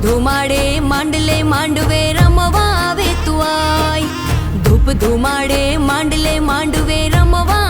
ધુમાડે માંડલે માંડવે રમવા આવે તું આય, ધૂપ ધુમાડે માંડલે માંડવે રમવા